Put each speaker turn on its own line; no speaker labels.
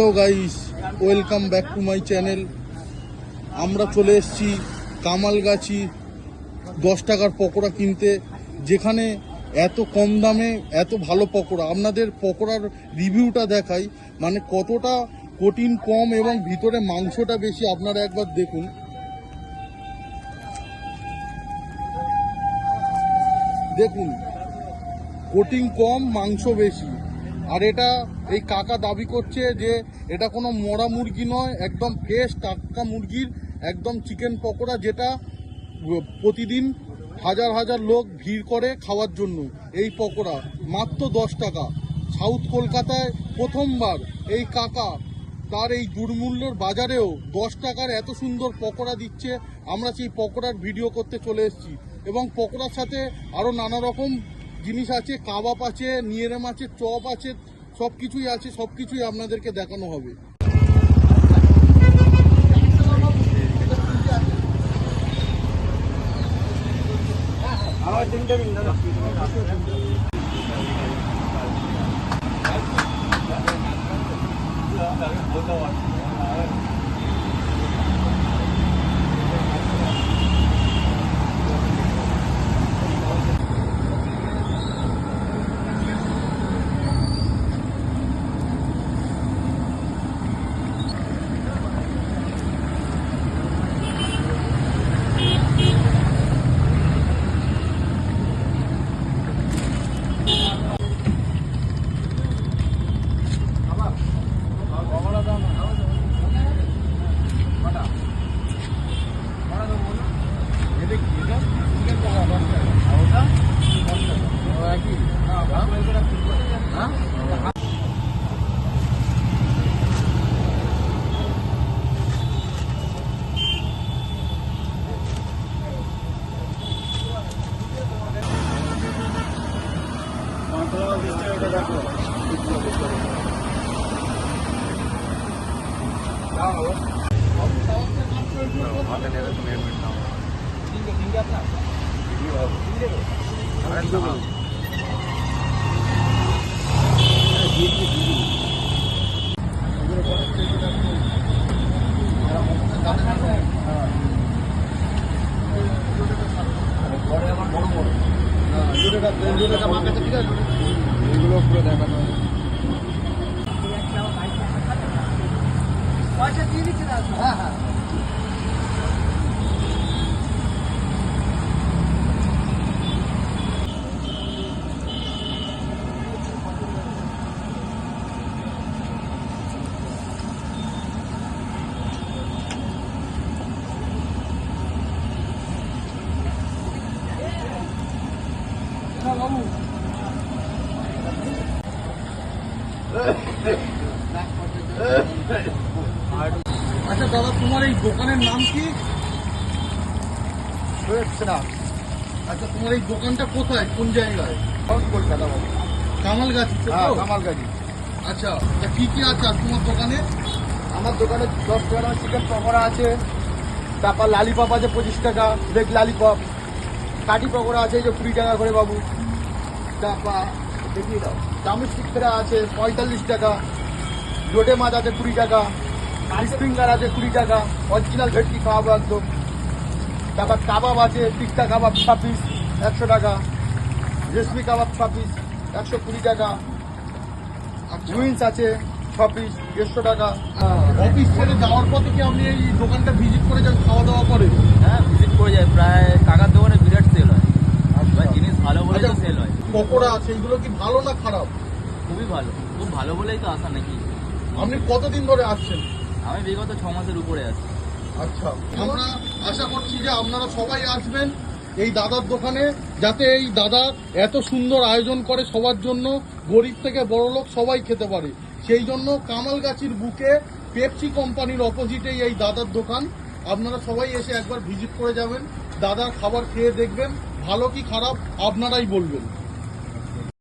Hello guys, welcome back to my channel. আমরা চলে এসেছি কামালগাছি 10 টাকার পকোড়া কিনতে, যেখানে এত কম দামে এত ভালো পকোড়া। আপনাদের পকোড়ার রিভিউটা দেখাই, মানে কতটা কঠিন কম এবং ভিতরে মাংসটা বেশি। আপনারা একবার দেখুন। দেখুন, কোটিং কম, মাংস বেশি। আর এটা এই কাকা দাবি করছে যে এটা কোনো মরা মুরগি নয়, একদম ফ্রেশ টাটকা মুরগির একদম চিকেন পকোড়া, যেটা প্রতিদিন হাজার হাজার লোক ভিড় করে খাওয়ার জন্য। এই পকোড়া মাত্র 10 টাকা। সাউথ কলকাতায় প্রথমবার এই কাকা তার এই দুর্মূল্যের বাজারেও 10 টাকার এত সুন্দর পকোড়া দিচ্ছে। আমরা সেই পকোড়ার ভিডিও করতে চলে এসেছি, এবং পকোড়ার সাথে আরও নানা রকম জিনিস আছে, কাবাব আছে, নিয়েরেম আছে, চপ আছে, সব কিছুই আছে। সব কিছুই আপনাদেরকে দেখানো হবে। এগুলো পুরো দেখানো পয়সা দিয়ে দিচ্ছে। হ্যাঁ হ্যাঁ, বাবু। আচ্ছা দাদা, তোমার এই দোকানের নাম কি? আচ্ছা, তোমার এই দোকানটা কোথায়, কোন জায়গায়?
কলকাতা বাবু,
কামালগাছি।
কামালগাছি।
আচ্ছা, কি কি আছে আর তোমার দোকানে?
আমার দোকানে 10 টাকা চিকেন পকোড়া আছে, তারপর লালিপপ আছে 25 টাকা, ভেজ লালিপপ। কাঠি পকোড়া আছে এই যে 20 টাকা করে বাবু। তারপর দেখিয়ে দাও, চামচটিক ফেরা আছে 45 টাকা, লোটে মাছ আছে 20 টাকা, আইস ফিঙ্গার আছে 20 টাকা, অরিজিনাল ভেটকি খাওয়াবো একদম। তারপর কাবাব আছে, টিক্কা কাবাব 6 পিস 100 টাকা, রেশমি কাবাব 6 পিস 120 টাকা, উইন্স আছে 6 পিস 150 টাকা।
অফিস ছেড়ে যাওয়ার পথে কি আপনি এই দোকানটা ভিজিট করে যান, খাওয়া দাওয়া করে?
হ্যাঁ, ভিজিট করে যায়। প্রায় কাকার দোকানে বিরাট সেল হয়। এবার জিনিস ভালো বলেই তো সেল হয়।
পকোড়া আছে, এগুলো কি ভালো না খারাপ?
খুবই ভালো, খুব ভালো বলেই তো আসা নাকি।
আপনি কতদিন ধরে আসছেন?
আমি বিগত 6 মাসের উপরে আছি।
আচ্ছা, আমরা আশা করছি যে আপনারা সবাই আসবেন এই দাদার দোকানে, যাতে এই দাদা এত সুন্দর আয়োজন করে সবার জন্য, গরিব থেকে বড় লোক সবাই খেতে পারে। সেই জন্য কামালগাছির বুকে পেপসি কোম্পানির অপোজিটেই এই দাদার দোকান। আপনারা সবাই এসে একবার ভিজিট করে যাবেন, দাদার খাবার খেয়ে দেখবেন, ভালো কি খারাপ আপনারাই বলবেন।